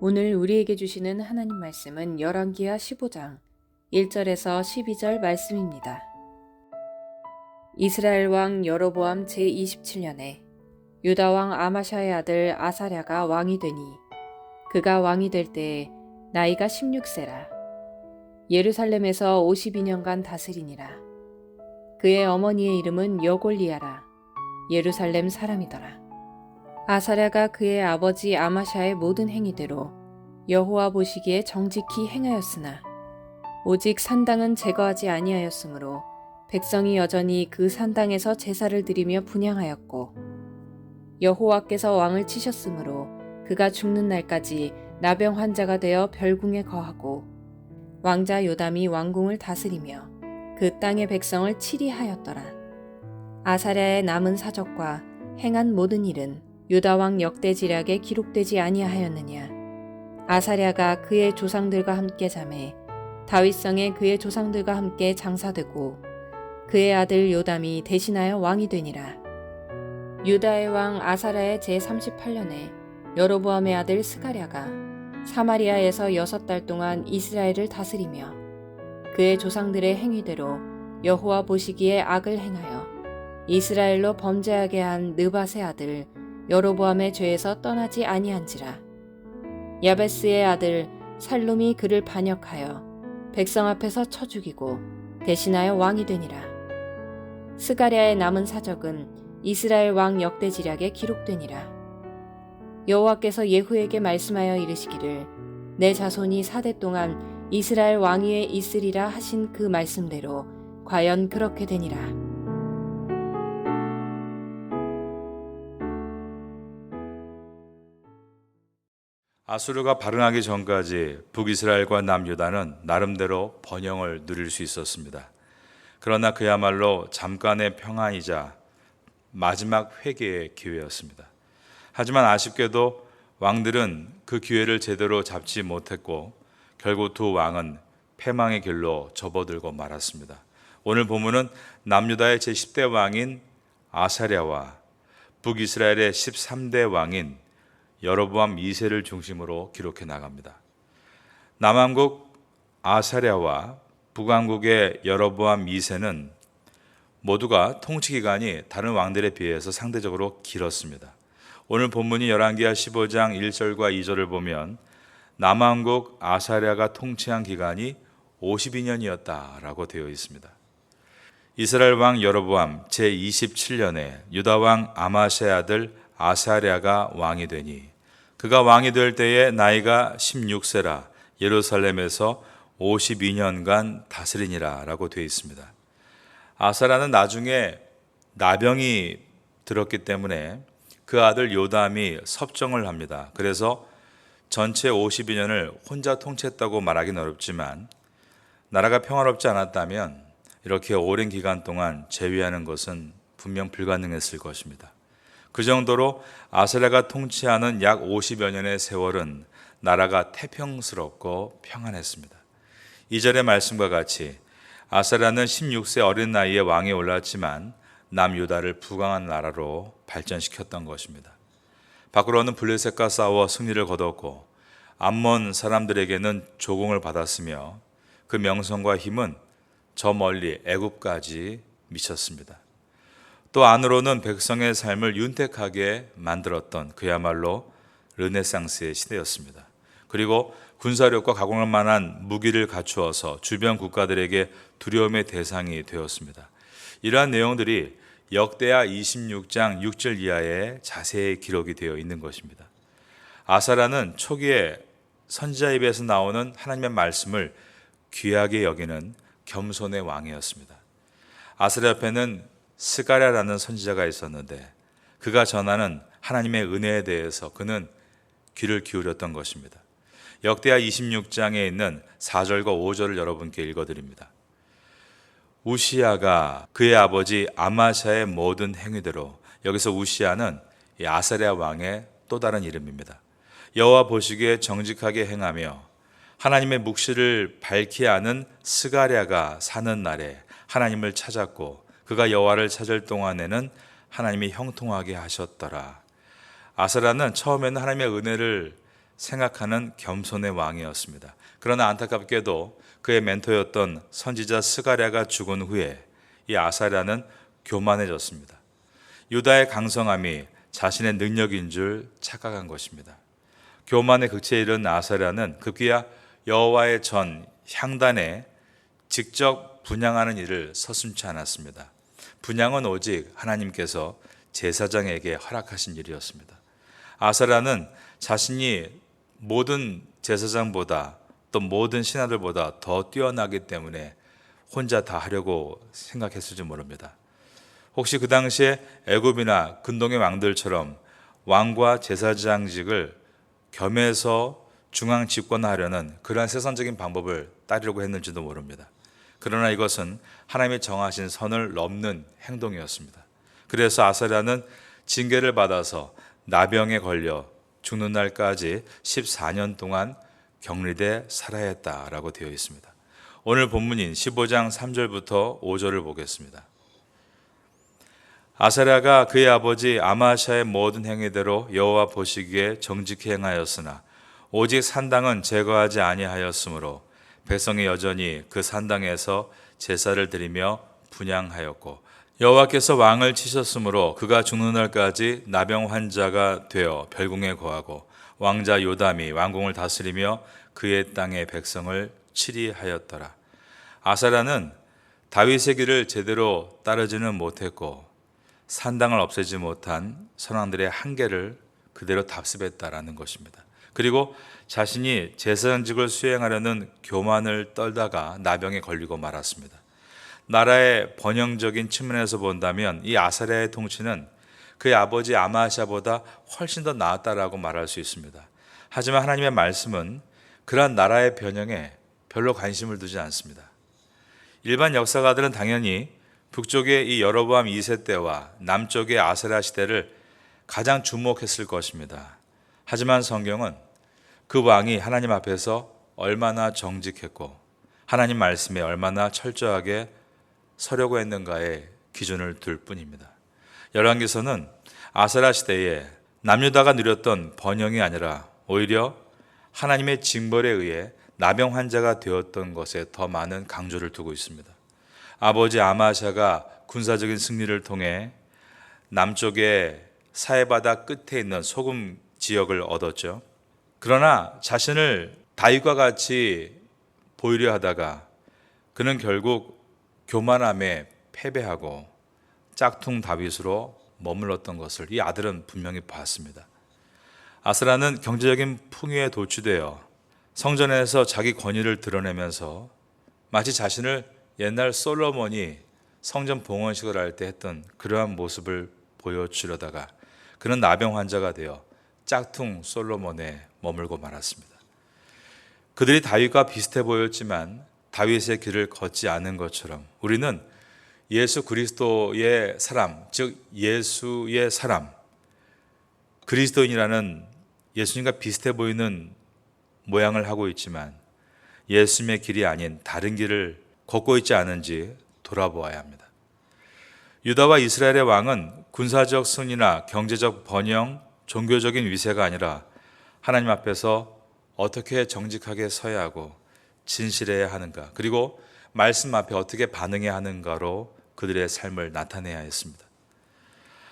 오늘 우리에게 주시는 하나님 말씀은 열왕기하 15장 1절에서 12절 말씀입니다. 이스라엘 왕 여로보암 제27년에 유다 왕 아마샤의 아들 아사랴가 왕이 되니 그가 왕이 될 때에 나이가 16세라. 예루살렘에서 52년간 다스리니라. 그의 어머니의 이름은 여골리아라. 예루살렘 사람이더라. 아사랴가 그의 아버지 아마샤의 모든 행위대로 여호와 보시기에 정직히 행하였으나 오직 산당은 제거하지 아니하였으므로 백성이 여전히 그 산당에서 제사를 드리며 분향하였고 여호와께서 왕을 치셨으므로 그가 죽는 날까지 나병 환자가 되어 별궁에 거하고 왕자 요담이 왕궁을 다스리며 그 땅의 백성을 치리하였더라. 아사랴의 남은 사적과 행한 모든 일은 유다 왕 역대지략에 기록되지 아니하였느냐. 아사랴가 그의 조상들과 함께 자매 다윗성에 그의 조상들과 함께 장사되고 그의 아들 요담이 대신하여 왕이 되니라. 유다의 왕 아사랴의 제38년에 여로보암의 아들 스가랴가 사마리아에서 6달 동안 이스라엘을 다스리며 그의 조상들의 행위대로 여호와 보시기에 악을 행하여 이스라엘로 범죄하게 한 느밧의 아들 여로보암의 죄에서 떠나지 아니한지라. 야베스의 아들 살룸이 그를 반역하여 백성 앞에서 쳐 죽이고 대신하여 왕이 되니라. 스가랴의 남은 사적은 이스라엘 왕 역대지략에 기록되니라. 여호와께서 예후에게 말씀하여 이르시기를 내 자손이 4대 동안 이스라엘 왕위에 있으리라 하신 그 말씀대로 과연 그렇게 되니라. 아수르가 발흥하기 전까지 북이스라엘과 남유다는 나름대로 번영을 누릴 수 있었습니다. 그러나 그야말로 잠깐의 평안이자 마지막 회개의 기회였습니다. 하지만 아쉽게도 왕들은 그 기회를 제대로 잡지 못했고 결국 두 왕은 패망의 길로 접어들고 말았습니다. 오늘 본문은 남유다의 제10대 왕인 아사랴와 북이스라엘의 13대 왕인 여로보암 2세를 중심으로 기록해 나갑니다. 남왕국 아사랴와 북왕국의 여로보암 2세는 모두가 통치 기간이 다른 왕들에 비해서 상대적으로 길었습니다. 오늘 본문이 열왕기하 15장 1절과 2절을 보면 남왕국 아사랴가 통치한 기간이 52년이었다라고 되어 있습니다. 이스라엘 왕 여로보암 제27년에 유다 왕 아마샤의 아들 아사랴가 왕이 되니 그가 왕이 될 때에 나이가 16세라 예루살렘에서 52년간 다스리니라 라고 되어 있습니다. 아사랴는 나중에 나병이 들었기 때문에 그 아들 요담이 섭정을 합니다. 그래서 전체 52년을 혼자 통치했다고 말하기는 어렵지만 나라가 평화롭지 않았다면 이렇게 오랜 기간 동안 재위하는 것은 분명 불가능했을 것입니다. 그 정도로 아사랴가 통치하는 약 50여 년의 세월은 나라가 태평스럽고 평안했습니다. 2절의 말씀과 같이 아사랴는 16세 어린 나이에 왕에 올랐지만 남유다를 부강한 나라로 발전시켰던 것입니다. 밖으로는 블레셋과 싸워 승리를 거뒀고 암몬 사람들에게는 조공을 받았으며 그 명성과 힘은 저 멀리 애굽까지 미쳤습니다. 또 안으로는 백성의 삶을 윤택하게 만들었던 그야말로 르네상스의 시대였습니다. 그리고 군사력과 가공할 만한 무기를 갖추어서 주변 국가들에게 두려움의 대상이 되었습니다. 이러한 내용들이 역대하 26장 6절 이하에 자세히 기록이 되어 있는 것입니다. 아사랴는 초기에 선지자 입에서 나오는 하나님의 말씀을 귀하게 여기는 겸손의 왕이었습니다. 아사랴 옆에는 스가랴라는 선지자가 있었는데 그가 전하는 하나님의 은혜에 대해서 그는 귀를 기울였던 것입니다. 역대하 26장에 있는 4절과 5절을 여러분께 읽어드립니다. 우시야가 그의 아버지 아마샤의 모든 행위대로, 여기서 우시야는 아사랴 왕의 또 다른 이름입니다. 여호와 보시기에 정직하게 행하며 하나님의 묵시를 밝히 아는 스가랴가 사는 날에 하나님을 찾았고 그가 여호와를 찾을 동안에는 하나님이 형통하게 하셨더라. 아사랴는 처음에는 하나님의 은혜를 생각하는 겸손의 왕이었습니다. 그러나 안타깝게도 그의 멘토였던 선지자 스가랴가 죽은 후에 이 아사랴는 교만해졌습니다. 유다의 강성함이 자신의 능력인 줄 착각한 것입니다. 교만의 극치에 이른 아사랴는 급기야 여호와의 전 향단에 직접 분향하는 일을 서슴지 않았습니다. 분향은 오직 하나님께서 제사장에게 허락하신 일이었습니다. 아사랴는 자신이 모든 제사장보다 또 모든 신하들보다 더 뛰어나기 때문에 혼자 다 하려고 생각했을지 모릅니다. 혹시 그 당시에 애굽이나 근동의 왕들처럼 왕과 제사장직을 겸해서 중앙 집권하려는 그러한 세상적인 방법을 따르려고 했는지도 모릅니다. 그러나 이것은 하나님이 정하신 선을 넘는 행동이었습니다. 그래서 아사랴는 징계를 받아서 나병에 걸려 죽는 날까지 14년 동안 격리돼 살아야 했다라고 되어 있습니다. 오늘 본문인 15장 3절부터 5절을 보겠습니다. 아사랴가 그의 아버지 아마샤의 모든 행위대로 여호와 보시기에 정직히 행하였으나 오직 산당은 제거하지 아니하였으므로 백성이 여전히 그 산당에서 제사를 드리며 분향하였고 여호와께서 왕을 치셨으므로 그가 죽는 날까지 나병 환자가 되어 별궁에 거하고 왕자 요담이 왕궁을 다스리며 그의 땅의 백성을 치리하였더라. 아사랴는 다윗의 길을 제대로 따르지는 못했고 산당을 없애지 못한 선왕들의 한계를 그대로 답습했다라는 것입니다. 그리고 자신이 제사장직을 수행하려는 교만을 떨다가 나병에 걸리고 말았습니다. 나라의 번영적인 측면에서 본다면 이 아사랴의 통치는 그의 아버지 아마샤보다 훨씬 더 나았다라고 말할 수 있습니다. 하지만 하나님의 말씀은 그러한 나라의 변형에 별로 관심을 두지 않습니다. 일반 역사가들은 당연히 북쪽의 이 여로보암 2세 때와 남쪽의 아사랴 시대를 가장 주목했을 것입니다. 하지만 성경은 그 왕이 하나님 앞에서 얼마나 정직했고 하나님 말씀에 얼마나 철저하게 서려고 했는가의 기준을 둘 뿐입니다. 열왕기서는 아사랴 시대에 남유다가 누렸던 번영이 아니라 오히려 하나님의 징벌에 의해 나병 환자가 되었던 것에 더 많은 강조를 두고 있습니다. 아버지 아마샤가 군사적인 승리를 통해 남쪽의 사해바다 끝에 있는 소금 지역을 얻었죠. 그러나 자신을 다윗과 같이 보이려 하다가 그는 결국 교만함에 패배하고 짝퉁 다윗으로 머물렀던 것을 이 아들은 분명히 봤습니다. 아사랴는 경제적인 풍요에 도취되어 성전에서 자기 권위를 드러내면서 마치 자신을 옛날 솔로몬이 성전 봉헌식을 할 때 했던 그러한 모습을 보여주려다가 그는 나병 환자가 되어 짝퉁 솔로몬에 머물고 말았습니다. 그들이 다윗과 비슷해 보였지만 다윗의 길을 걷지 않은 것처럼 우리는 예수 그리스도의 사람, 즉 예수의 사람, 그리스도인이라는 예수님과 비슷해 보이는 모양을 하고 있지만 예수님의 길이 아닌 다른 길을 걷고 있지 않은지 돌아보아야 합니다. 유다와 이스라엘의 왕은 군사적 승리나 경제적 번영, 종교적인 위세가 아니라 하나님 앞에서 어떻게 정직하게 서야 하고 진실해야 하는가, 그리고 말씀 앞에 어떻게 반응해야 하는가로 그들의 삶을 나타내야 했습니다.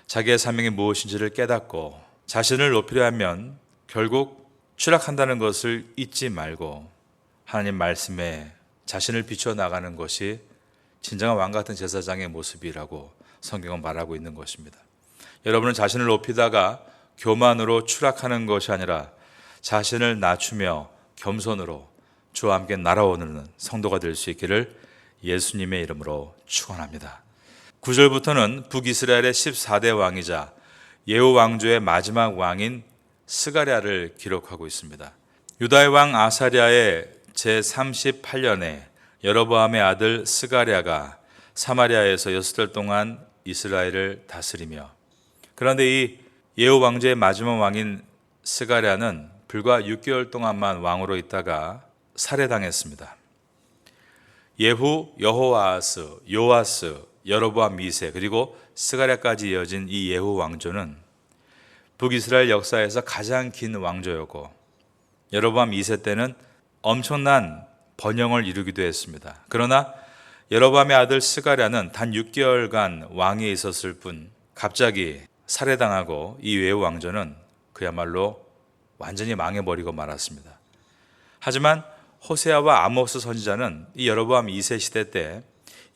자기의 사명이 무엇인지를 깨닫고 자신을 높이려 하면 결국 추락한다는 것을 잊지 말고 하나님 말씀에 자신을 비춰 나가는 것이 진정한 왕 같은 제사장의 모습이라고 성경은 말하고 있는 것입니다. 여러분은 자신을 높이다가 교만으로 추락하는 것이 아니라 자신을 낮추며 겸손으로 주와 함께 날아오르는 성도가 될 수 있기를 예수님의 이름으로 축원합니다. 9절부터는 북이스라엘의 14대 왕이자 예후 왕조의 마지막 왕인 스가랴를 기록하고 있습니다. 유다의 왕 아사랴의 제38년에 여로보암의 아들 스가랴가 사마리아에서 6달 동안 이스라엘을 다스리며, 그런데 이 예후 왕조의 마지막 왕인 스가랴는 불과 6개월 동안만 왕으로 있다가 살해당했습니다. 예후, 여호아하스, 요아스, 여로보암 2세 그리고 스가랴까지 이어진 이 예후 왕조는 북이스라엘 역사에서 가장 긴 왕조였고 여로보암 2세 때는 엄청난 번영을 이루기도 했습니다. 그러나 여로보암의 아들 스가랴는 단 6개월간 왕위에 있었을 뿐 갑자기 살해당하고 이 외후 왕조는 그야말로 완전히 망해버리고 말았습니다. 하지만 호세아와 아모스 선지자는 이 여로보암 2세 시대 때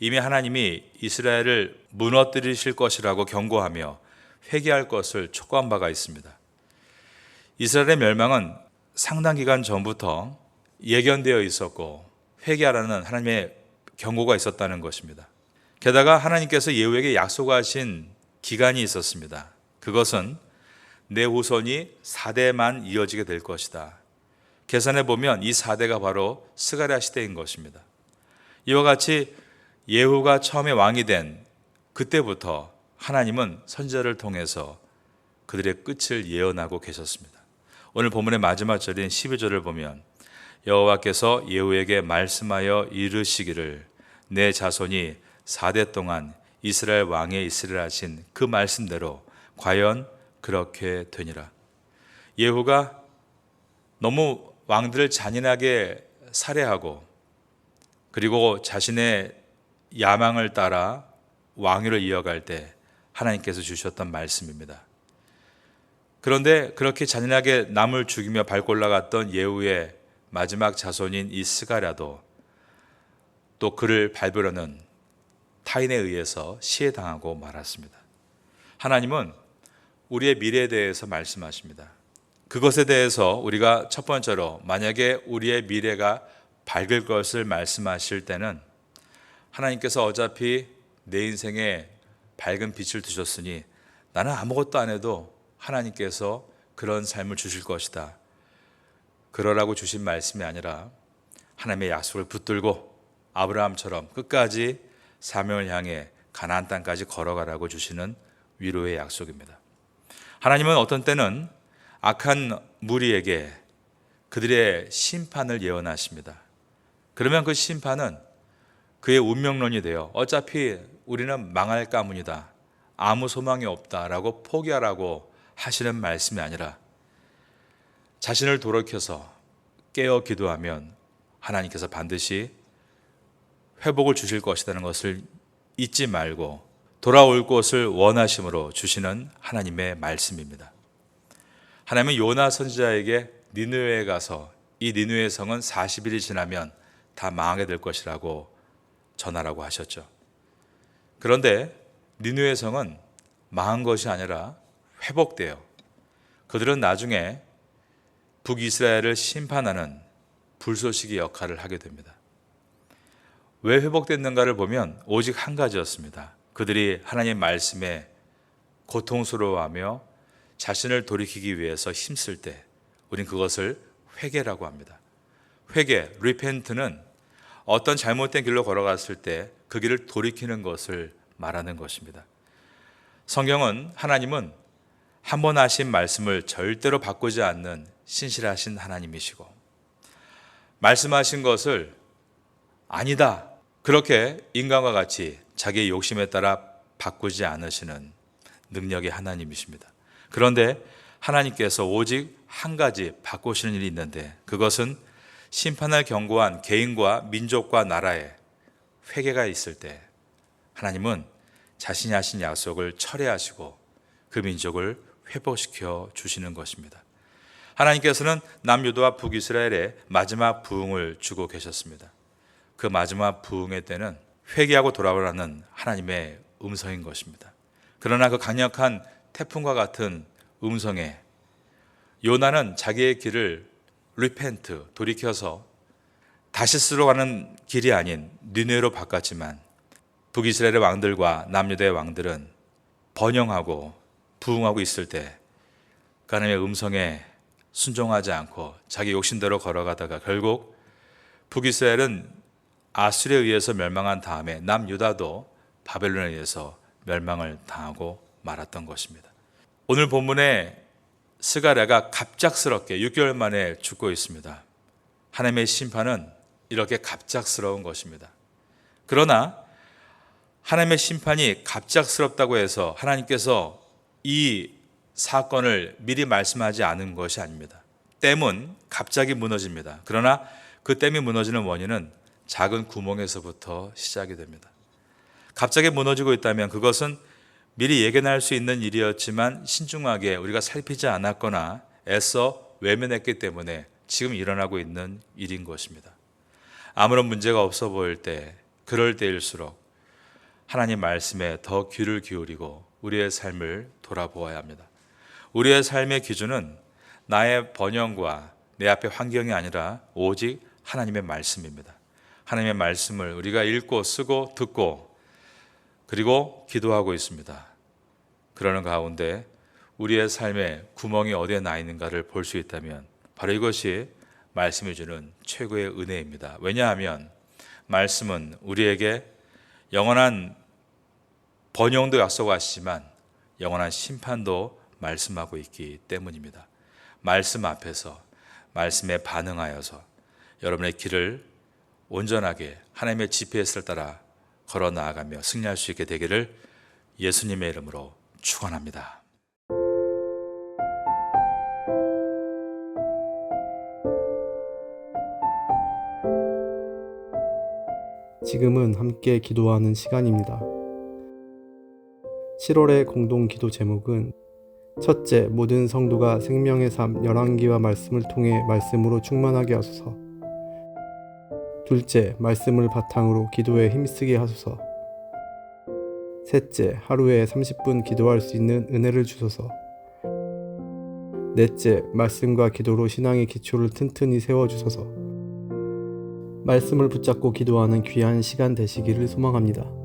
이미 하나님이 이스라엘을 무너뜨리실 것이라고 경고하며 회개할 것을 촉구한 바가 있습니다. 이스라엘의 멸망은 상당 기간 전부터 예견되어 있었고 회개하라는 하나님의 경고가 있었다는 것입니다. 게다가 하나님께서 예후에게 약속하신 기간이 있었습니다. 그것은 내 후손이 4대만 이어지게 될 것이다. 계산해 보면 이 4대가 바로 스가랴 시대인 것입니다. 이와 같이 예후가 처음에 왕이 된 그때부터 하나님은 선지자를 통해서 그들의 끝을 예언하고 계셨습니다. 오늘 본문의 마지막 절인 12절을 보면 여호와께서 예후에게 말씀하여 이르시기를 내 자손이 4대 동안 이스라엘 왕에 있으리라 하신 그 말씀대로 과연 그렇게 되니라. 예후가 너무 왕들을 잔인하게 살해하고 그리고 자신의 야망을 따라 왕위를 이어갈 때 하나님께서 주셨던 말씀입니다. 그런데 그렇게 잔인하게 남을 죽이며 밟고 올라갔던 예후의 마지막 자손인 이 스가랴도 또 그를 밟으려는 타인에 의해서 시해당하고 말았습니다. 하나님은 우리의 미래에 대해서 말씀하십니다. 그것에 대해서 우리가 첫 번째로 만약에 우리의 미래가 밝을 것을 말씀하실 때는 하나님께서 어차피 내 인생에 밝은 빛을 두셨으니 나는 아무것도 안 해도 하나님께서 그런 삶을 주실 것이다. 그러라고 주신 말씀이 아니라 하나님의 약속을 붙들고 아브라함처럼 끝까지 사명을 향해 가나안 땅까지 걸어가라고 주시는 위로의 약속입니다. 하나님은 어떤 때는 악한 무리에게 그들의 심판을 예언하십니다. 그러면 그 심판은 그의 운명론이 되어 어차피 우리는 망할 가문이다, 아무 소망이 없다라고 포기하라고 하시는 말씀이 아니라 자신을 돌이켜서 깨어 기도하면 하나님께서 반드시 회복을 주실 것이라는 것을 잊지 말고 돌아올 것을 원하심으로 주시는 하나님의 말씀입니다. 하나님은 요나 선지자에게 니느웨에 가서 이 니느웨 성은 40일이 지나면 다 망하게 될 것이라고 전하라고 하셨죠. 그런데 니느웨 성은 망한 것이 아니라 회복되어 그들은 나중에 북이스라엘을 심판하는 불쏘시개 역할을 하게 됩니다. 왜 회복됐는가를 보면 오직 한 가지였습니다. 그들이 하나님의 말씀에 고통스러워하며 자신을 돌이키기 위해서 힘쓸 때 우린 그것을 회개라고 합니다. 회개, repent는 어떤 잘못된 길로 걸어갔을 때 그 길을 돌이키는 것을 말하는 것입니다. 성경은 하나님은 한 번 하신 말씀을 절대로 바꾸지 않는 신실하신 하나님이시고 말씀하신 것을 아니다, 그렇게 인간과 같이 자기의 욕심에 따라 바꾸지 않으시는 능력의 하나님이십니다. 그런데 하나님께서 오직 한 가지 바꾸시는 일이 있는데 그것은 심판을 경고한 개인과 민족과 나라에 회개가 있을 때 하나님은 자신이 하신 약속을 철회하시고 그 민족을 회복시켜 주시는 것입니다. 하나님께서는 남유다와 북이스라엘에 마지막 부흥을 주고 계셨습니다. 그 마지막 부흥의 때는 회개하고 돌아오라는 하나님의 음성인 것입니다. 그러나 그 강력한 태풍과 같은 음성에 요나는 자기의 길을 repent, 돌이켜서 다시스로 가는 길이 아닌 니느웨로 바꿨지만 북이스라엘의 왕들과 남유다의 왕들은 번영하고 부흥하고 있을 때 하나님의 음성에 순종하지 않고 자기 욕심대로 걸어가다가 결국 북이스라엘은 아수르에 의해서 멸망한 다음에 남유다도 바벨론에 의해서 멸망을 당하고 말았던 것입니다. 오늘 본문에 스가랴가 갑작스럽게 6개월 만에 죽고 있습니다. 하나님의 심판은 이렇게 갑작스러운 것입니다. 그러나 하나님의 심판이 갑작스럽다고 해서 하나님께서 이 사건을 미리 말씀하지 않은 것이 아닙니다. 때문, 갑자기 무너집니다. 그러나 그 댐이 무너지는 원인은 작은 구멍에서부터 시작이 됩니다. 갑자기 무너지고 있다면 그것은 미리 예견할 수 있는 일이었지만 신중하게 우리가 살피지 않았거나 애써 외면했기 때문에 지금 일어나고 있는 일인 것입니다. 아무런 문제가 없어 보일 때, 그럴 때일수록 하나님 말씀에 더 귀를 기울이고 우리의 삶을 돌아보아야 합니다. 우리의 삶의 기준은 나의 번영과 내 앞의 환경이 아니라 오직 하나님의 말씀입니다. 하나님의 말씀을 우리가 읽고 쓰고 듣고 그리고 기도하고 있습니다. 그러는 가운데 우리의 삶에 구멍이 어디에 나 있는가를 볼 수 있다면 바로 이것이 말씀이 주는 최고의 은혜입니다. 왜냐하면 말씀은 우리에게 영원한 번영도 약속하시지만 영원한 심판도 말씀하고 있기 때문입니다. 말씀 앞에서 말씀에 반응하여서 여러분의 길을 온전하게 하나님의 GPS를 따라 걸어 나아가며 승리할 수 있게 되기를 예수님의 이름으로 축원합니다. 지금은 함께 기도하는 시간입니다. 7월의 공동 기도 제목은 첫째, 모든 성도가 생명의 삶 열왕기와 말씀을 통해 말씀으로 충만하게 하소서. 둘째, 말씀을 바탕으로 기도에 힘쓰게 하소서. 셋째, 하루에 30분 기도할 수 있는 은혜를 주소서. 넷째, 말씀과 기도로 신앙의 기초를 튼튼히 세워주소서. 말씀을 붙잡고 기도하는 귀한 시간 되시기를 소망합니다.